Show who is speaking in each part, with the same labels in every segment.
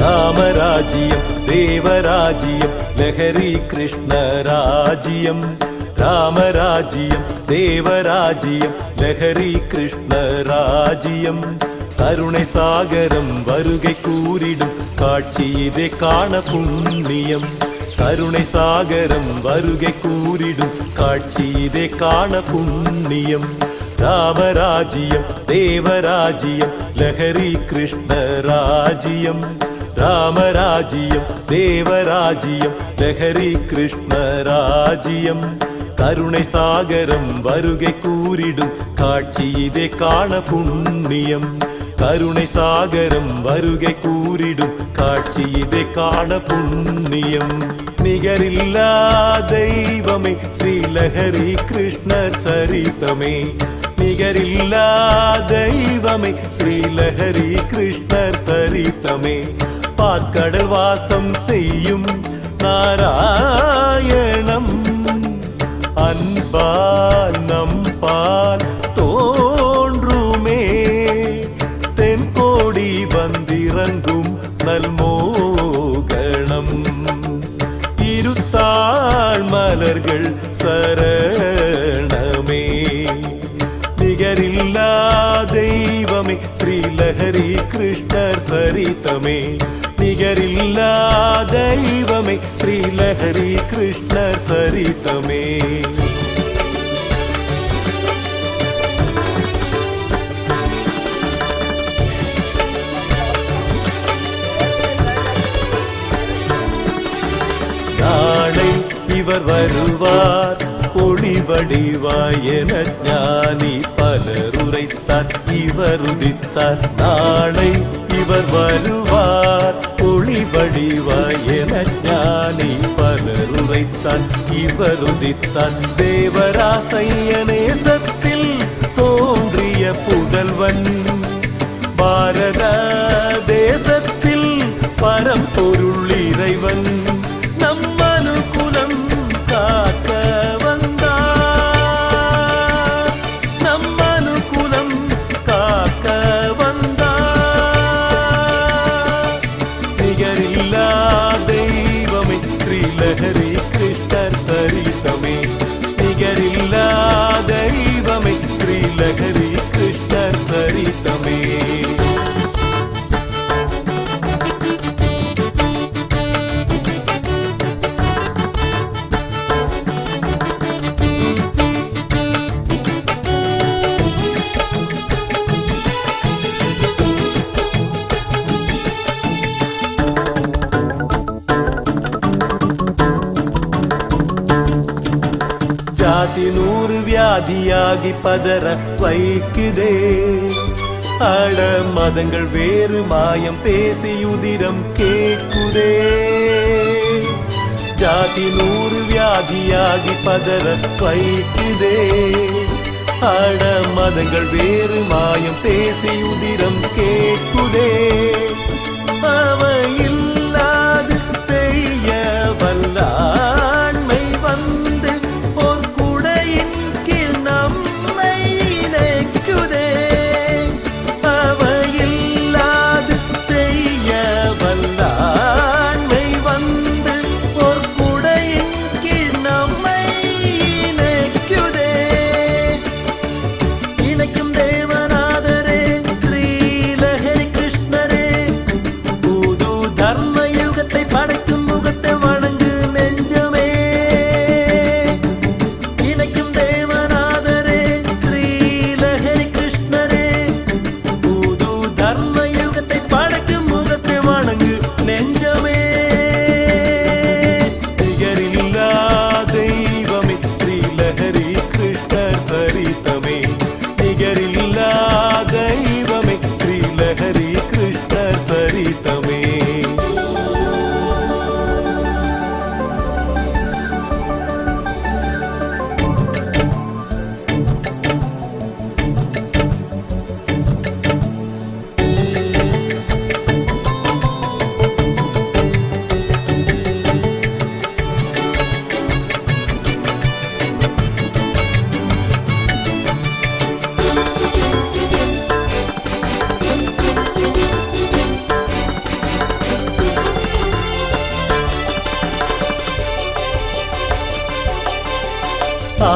Speaker 1: രാമരാജ്യം ദേവരാജ്യം ലഹരി കൃഷ്ണരാജ്യം രാമരാജ്യം ദേവരാജ്യം ലഹരി കൃഷ്ണരാജ്യം കരുണை സാഗരം വരുകை കൂരിടും കാட்சி ഇതേ കാണ പുണ്യം കരുണை സാഗരം വരുകை കൂരിടും കാட்சி ഇതേ കാണ പുണ്യം രാമരാജ്യം ദേവരാജ്യം ലഹരി കൃഷ്ണരാജ്യം രാമരാജ്യം ദേവരാജ്യം ലഹരി കൃഷ്ണരാജ്യം കരുണை സാഗരം വരുകை കൂരിടും കാட்சி ഇതേ കാണ പുണ്യം കരുണை സാഗരം വരുകை കൂരിടും കാட்சி ഇതേ കാണ പുണ്യം നികരില്ലാ ദൈവമേ ശ്രീലഹരി കൃഷ്ണർ സരിതമേ നികരില്ലാ ദൈവമേ ശ്രീലഹരി കൃഷ്ണർ സരിതമേ പാക്കടൽ വാസം ചെയ്യും നാരായണം അൻപാൽ നമ്പാൽ തോன்றுமே തെൻകോടി വന്നിറങ്ങും നൽമോകണം ഇരുത്താൾ മലர்கள் ശരണമേ നികരില്ലാ ദൈവമേ ശ്രീലഹരി കൃഷ്ണർ സരിതമേ നികരില്ലാ ദൈവമേ ശ്രീലഹരി കൃഷ്ണർ സരിതമേ നാളെ ഇവർ വരുവാർ ഒളിവടിവായന ജ്ഞാനി പലരുரைத்தார் ഇവർ ഉദിത്താർ നാളെ ഇവർ വരുവാർ ഒളിവടിവായന ജ്ഞാനി പലരുரைத்தார் ഇവർ ഉദിത്താർ ദേവരാസയ്യനേസത്തിൽ തോன்றிய പുതൽവൻ ഭാരത ദേശത്തിൽ പരമ്പൊരുൾ ഇறைവൻ நம்மனுகுலம் காக்க வந்தார் நம்மனுகுலம் காக்க வந்தார் நிகரில்லா தெய்வமே ஸ்ரீலஹரி கிருஷ்ணர் சரிதமே நிகரில்லா தெய்வமே ஸ்ரீலஹரி கிருஷ்ணர் சரிதமே ஜாதி நூறு வியாதியாகி பதற வைக்குதே அட மதங்கள் வேறு மாயம் பேசி உதிரம் கேட்குதே ஜாதி நூறு வியாதியாகி பதற வைக்குதே அட மதங்கள் வேறு மாயம் பேசி உதிரம் கேட்குதே அவையில்லாது செய்ய வல்லாண்மை வந்து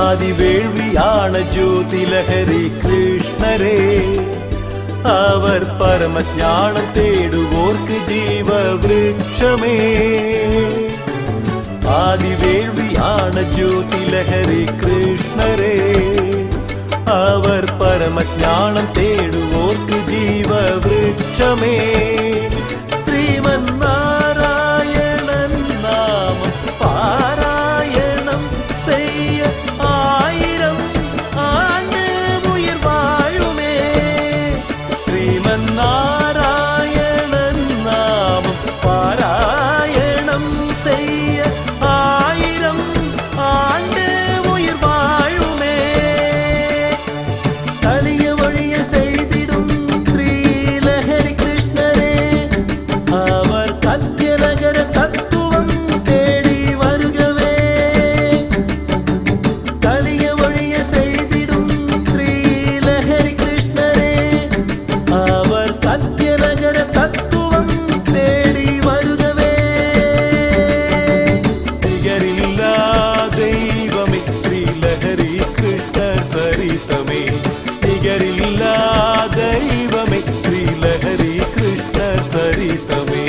Speaker 1: ആദിവേൾവിயான ജ്യോതി ലഹരി കൃഷ്ണരേ അവർ പരമജ്ഞാനം തേടുവോർക്ക് ജീവവൃക്ഷമേ ആദിവേൾവിயான ജ്യോതി ലഹരി കൃഷ്ണരേ അവർ പരമജ്ഞാനം തേടുവോർക്ക് ജീവവൃക്ഷമേ ശ്രീമന്നാരായണൻ നാമം പാരായണം செய்ய ആയിരം ആണ്ട് ഉയിർ വാഴുമേ ശ്രീമന്നാരായണൻ നാമം പാരായണം செய்ய ആയിരം ആണ്ട് ഉയിർ വാഴുമേ കലിയ വഴിയ ചെയ്തിടും ശ്രീലഹരി കൃഷ്ണരേ അവർ സത്യനഗര തത്വം തേടി വരുകവേ കലിയ വഴിയ ചെയ്തിടും ശ്രീലഹരി കൃഷ്ണരേ അവർ സത്യനഗര തത്വം തേടി വരുകവേ നികരില്ലാ ദൈവമേ ശ്രീലഹരി കൃഷ്ണർ സരിതമേ നികരില്ലാ ദൈവമേ ശ്രീലഹരി കൃഷ്ണർ സരിതമേ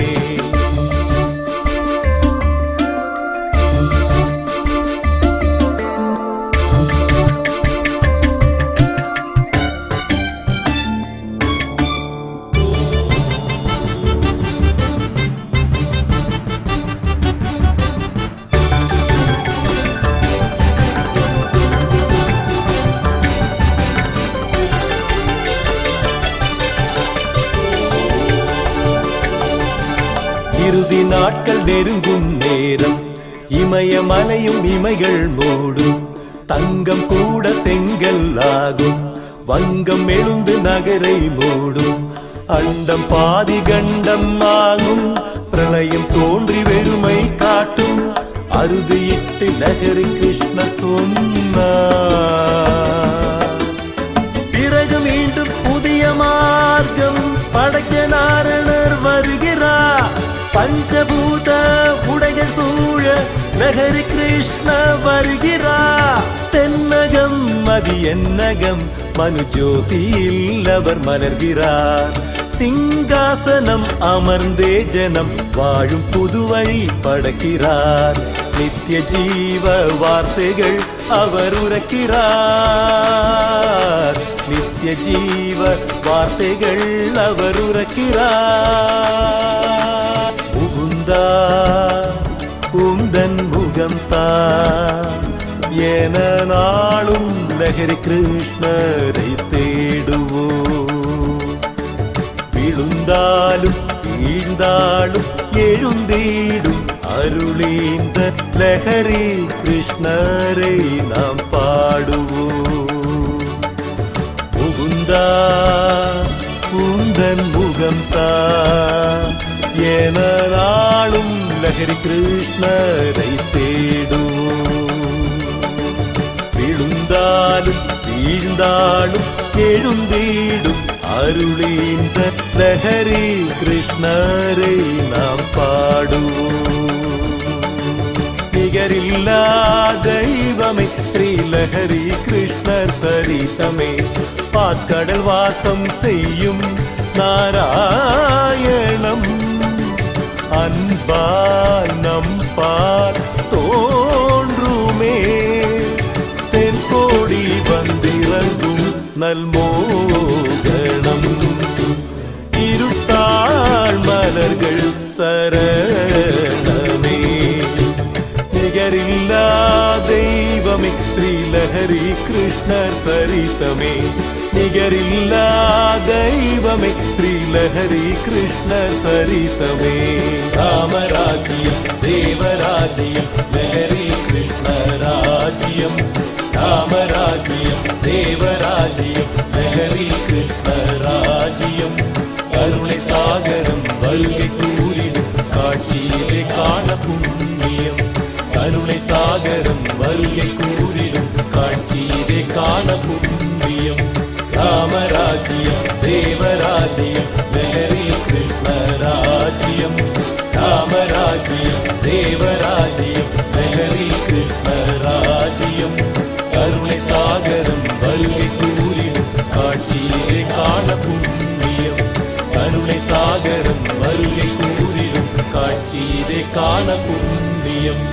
Speaker 1: இறுதி நாட்கள் நெருங்கும் நேரம் இமயமலையும் இமைகள் மூடும் தங்கம் கூட செங்கல் ஆகும் வங்கம் எழுந்து நகரை மூடும் அண்டம் பாதி கண்டம் ஆகும் பிரளயம் தோன்றி வெறுமை காட்டும் அறுதியிட்டு நகரி கிருஷ்ண சொன்னார் பிறகு மீண்டும் புதிய மார்க்கம் படைக்க நாரணர் வருகிறார் பஞ்சபூத உடைகள் சூழ நகரி கிருஷ்ண வருகிறார் தென்னகம் மதி என்னகம் மனு ஜோதியில் அவர் மலர்கிறார் சிங்காசனம் அமர்ந்தே ஜனம் வாழும் புது வழி படைக்கிறார் நித்திய ஜீவ வார்த்தைகள் அவர் உரைக்கிறார் நித்திய ஜீவ வார்த்தைகள் அவர் உரைக்கிறார் முகுந்தா உந்தன் முகம்தா என நாளும் லஹரி கிருஷ்ணரை தேடுவோம் விழுந்தாலும் வீழ்ந்தாலும் எழுந்தீடும் அருளீந்த லஹரி கிருஷ்ணரை நாம் பாடுவோம் முகுந்தா உந்தன் முகம்தா என நாளும் லஹரி கிருஷ்ணரை தேடுவோம் விழுந்தாலும் வீழ்ந்தாலும் எழுந்தீடும் அருளீந்த லஹரி கிருஷ்ணரை நாம் பாடுவோம் நிகரில்லா தெய்வமே ஸ்ரீலஹரி கிருஷ்ணர் சரிதமே பாற்கடல் வாசம் செய்யும் நாராயணம் அன்பால் நம்பால் தோன்றுமே தென்கோடி வந்திறங்கும் நல்மோகணம் இருத்தாள் மலர்கள் சரணமே நிகரில்லா தெய்வமே ஸ்ரீலஹரி கிருஷ்ணர் சரிதமே நிகரில்லா தெய்வமே ஸ்ரீலஹரி கிருஷ்ணர் சரிதமே ராமராஜ்யம் தேவராஜ்யம் லஹரி கிருஷ்ணராஜ்யம் ராமராஜ்யம் தேவராஜ்யம் லஹரி கிருஷ்ணராஜ்யம் கருணை சாகரம் வருகை கூறிடும் காட்சியிலே காண புண்ணியம் கருணை சாகரம் வருகை கூறிடும் காட்சியிலே காண புண்ணியம் ராமராஜ்யம் தேவராஜ்யம் லஹரி கிருஷ்ணராஜ்யம் ராமராஜ்யம் தேவராஜ்யம் லஹரி கிருஷ்ணராஜ்யம் காண புண்ணியம்